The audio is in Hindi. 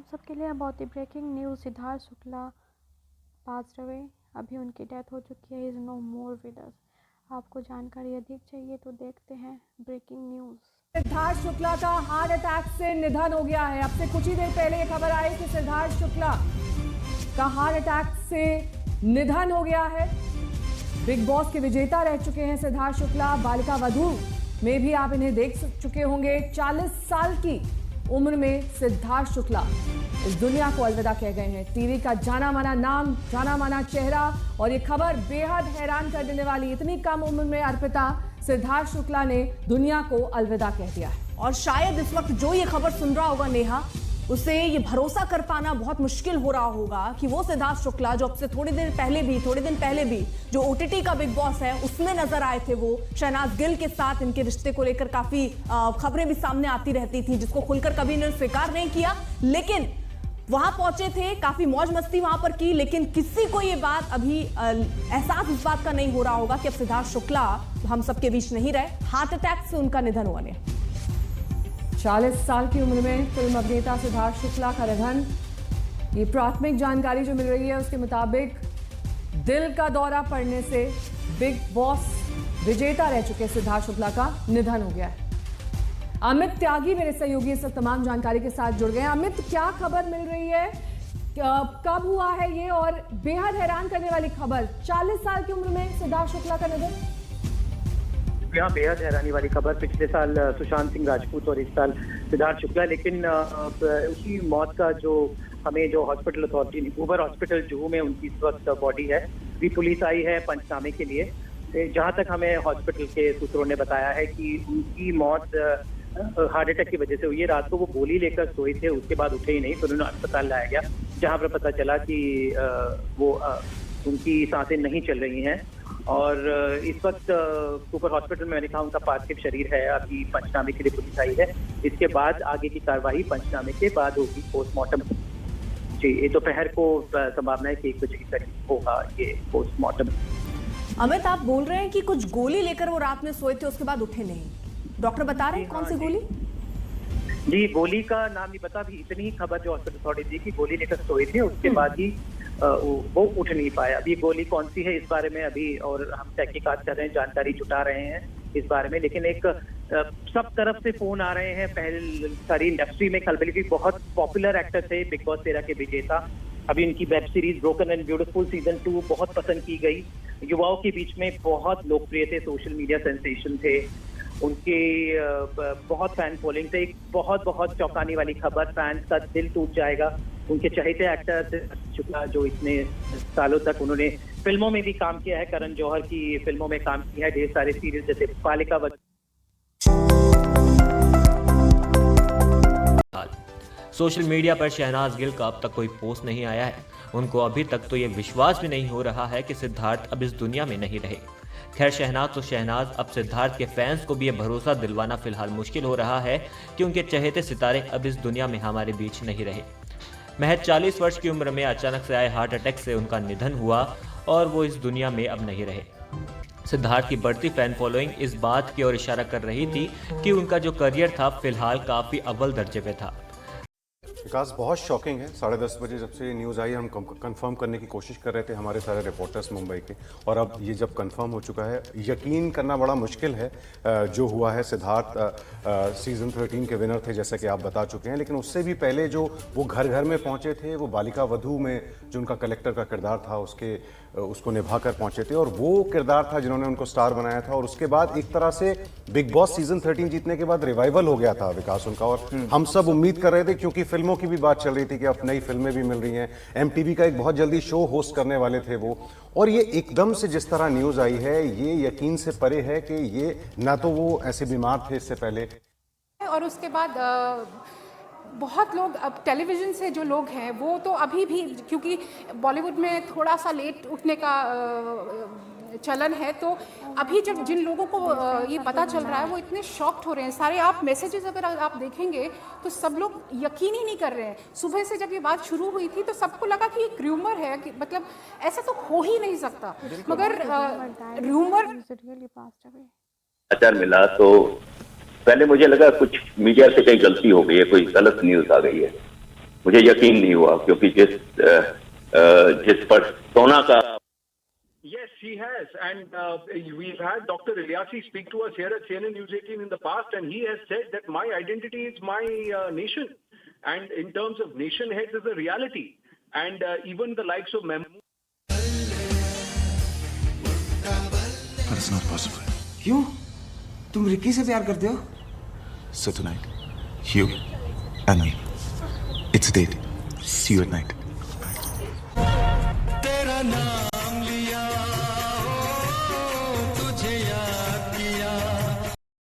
आप सबके लिए बहुत ही ब्रेकिंग न्यूज़। सिद्धार्थ शुक्ला पास रहे, अभी उनकी डेथ हो चुकी है। Is no more with us. आपको जानकारी अधिक चाहिए तो देखते हैं ब्रेकिंग न्यूज़। सिद्धार्थ शुक्ला का हार्ट अटैक से निधन हो गया है। अब से कुछ ही देर पहले ये खबर आई कि सिद्धार्थ शुक्ला का हार्ट अटैक से निधन हो गया है। बिग बॉस के विजेता रह चुके हैं सिद्धार्थ शुक्ला। बालिका वधू में भी आप इन्हें देख चुके होंगे। 40 साल की उम्र में सिद्धार्थ शुक्ला इस दुनिया को अलविदा कह गए हैं। टीवी का जाना माना नाम, जाना माना चेहरा, और ये खबर बेहद हैरान कर देने वाली। इतनी कम उम्र में अर्पिता सिद्धार्थ शुक्ला ने दुनिया को अलविदा कह दिया है। और शायद इस वक्त जो ये खबर सुन रहा होगा नेहा, उसे ये भरोसा कर पाना बहुत मुश्किल हो रहा होगा कि वो सिद्धार्थ शुक्ला जो अब से थोड़े दिन पहले भी जो ओटीटी का बिग बॉस है उसमें नजर आए थे, वो शहनाज गिल के साथ इनके रिश्ते को लेकर काफी खबरें भी सामने आती रहती थी, जिसको खुलकर कभी इन्होंने स्वीकार नहीं किया। लेकिन वहां पहुंचे थे, काफी मौज मस्ती वहां पर की, लेकिन किसी को ये बात अभी एहसास इस बात का नहीं हो रहा होगा कि अब सिद्धार्थ शुक्ला हम सबके बीच नहीं रहे। हार्ट अटैक से उनका निधन हुआ ने 40 साल की उम्र में फिल्म अभिनेता सिद्धार्थ शुक्ला का निधन। ये प्राथमिक जानकारी जो मिल रही है उसके मुताबिक दिल का दौरा पड़ने से बिग बॉस विजेता रह चुके सिद्धार्थ शुक्ला का निधन हो गया है। अमित त्यागी मेरे सहयोगी इस तमाम जानकारी के साथ जुड़ गए हैं। अमित, क्या खबर मिल रही है, कब हुआ है ये, और बेहद हैरान करने वाली खबर, 40 साल की उम्र में सिद्धार्थ शुक्ला का निधन। यहाँ बेहद हैरानी वाली खबर, पिछले साल सुशांत सिंह राजपूत और इस साल सिद्धार्थ शुक्ला, लेकिन उसी मौत का जो हमें जो hospital authority Uber hospital Juhu में उनकी इस वक्त बॉडी है, भी पुलिस आई है पंचनामे के लिए। जहां तक हमें हॉस्पिटल के सूत्रों ने बताया है कि उनकी मौत हार्ट अटैक की वजह से हुई है। रात को वो गोली लेकर सोए थे, उसके बाद उठे ही नहीं, तो उन्हें अस्पताल लाया गया, जहाँ पर पता चला कि वो उनकी सांसें नहीं चल रही हैं। और इस वक्त सुपर हॉस्पिटल में मैंने कहा उनका पार्थिव शरीर है, अभी पंचनामे के लिए पुलिस आई है। इसके बाद आगे की कार्रवाई पंचनामे के बाद होगी, पोस्टमार्टम। जी, ये दोपहर को संभावना है कि 1 बजे के करीब होगा ये पोस्टमार्टम। अमित, आप बोल रहे हैं कि कुछ गोली लेकर वो रात में सोए थे, उसके बाद उठे नहीं। डॉक्टर बता रहे हैं कौन सी गोली? जी, गोली का नाम नहीं पता, अभी इतनी खबर जो हॉस्पिटल अथॉरिटी दी कि गोली लेकर सोए थे, उसके बाद ही वो उठ नहीं पाया। अभी गोली कौन सी है इस बारे में अभी और हम तहकीकात कर रहे हैं, जानकारी जुटा रहे हैं इस बारे में। लेकिन एक सब तरफ से फोन आ रहे हैं, पहले सारी इंडस्ट्री में खलबली भी, बहुत पॉपुलर एक्टर थे, बिग बॉस 13 के विजेता। अभी उनकी web series broken and beautiful season 2 बहुत पसंद की गई, युवाओं के बीच में बहुत लोकप्रिय थे, सोशल मीडिया सेंसेशन थे, उनके बहुत फैन फॉलोइंग थे। एक बहुत बहुत चौंकाने वाली खबर, फैंस का दिल टूट जाएगा। उनके चहेते एक्टर शुक्ला जो इतने सालों तक उन्होंने फिल्मों में भी काम किया है, करण जौहर की फिल्मों में काम किया है, ढेर सारे सीरियल जैसे बालिका वधू। सोशल मीडिया पर शहनाज गिल का अब तक कोई पोस्ट नहीं आया है। उनको अभी तक तो ये विश्वास भी नहीं हो रहा है कि सिद्धार्थ अब इस दुनिया में नहीं रहे। खैर, शहनाज, अब सिद्धार्थ के फैंस को भी ये भरोसा दिलवाना फिलहाल मुश्किल हो रहा है कि उनके चहेते सितारे अब इस दुनिया में हमारे बीच नहीं रहे। महज 40 वर्ष की उम्र में अचानक से आए हार्ट अटैक से उनका निधन हुआ और वो इस दुनिया में अब नहीं रहे। सिद्धार्थ की बढ़ती फैन फॉलोइंग इस बात की ओर इशारा कर रही थी कि उनका जो करियर था फिलहाल काफी अव्वल दर्जे पे था। विकास, बहुत शॉकिंग है। 10:30 बजे जब से न्यूज़ आई, हम कंफर्म करने की कोशिश कर रहे थे, हमारे सारे रिपोर्टर्स मुंबई के, और अब ये जब कंफर्म हो चुका है, यकीन करना बड़ा मुश्किल है जो हुआ है। सिद्धार्थ सीज़न 13 के विनर थे, जैसे कि आप बता चुके हैं, लेकिन उससे भी पहले जो वो घर घर में पहुंचे थे, वो बालिका वधू में जो उनका कलेक्टर का किरदार था उसको निभा कर पहुंचे थे, और वो किरदार था जिन्होंने उनको स्टार बनाया था। और उसके बाद एक तरह से बिग बॉस सीजन 13 जीतने के बाद रिवाइवल हो गया था विकास उनका, और हम सब उम्मीद कर रहे थे, क्योंकि फिल्मों की भी बात चल रही थी कि अब नई फिल्में भी मिल रही हैं, एमटीवी का एक बहुत जल्दी शो होस्ट करने वाले थे वो, और ये एकदम से जिस तरह न्यूज़ आई है, ये यकीन से परे है कि ये ना तो वो ऐसे बीमार थे इससे पहले, और उसके बाद बहुत लोग, अब टेलीविज़न से जो लोग हैं वो तो अभी भी, क्योंकि बॉलीवुड में थोड़ा सा लेट उठने का चलन है, तो अभी जब जिन लोगों को ये पता चल रहा है वो इतने शॉक्ड हो रहे हैं। सारे आप मैसेजेस अगर आप देखेंगे तो सब लोग यकीन ही नहीं कर रहे हैं। सुबह से जब ये बात शुरू हुई थी तो सबको लगा कि एक र्यूमर है, कि मतलब ऐसा तो हो ही नहीं सकता, मगर र्यूमर समाचार मिला तो पहले मुझे लगा कुछ मीडिया से कहीं गलती हो गई है, कोई गलत न्यूज़ आ गई है, मुझे यकीन नहीं हुआ, क्योंकि जिस पर सोना का Yes, he has, and we've had Dr. Ilyasi speak to us here at CNN News 18 in the past, and he has said that my identity is my nation, and in terms of nation heads is a reality, and even the likes of But it's not possible. क्यों? तुम रिकी से प्यार करते हो? So tonight, you and me, it's a date. See you at night.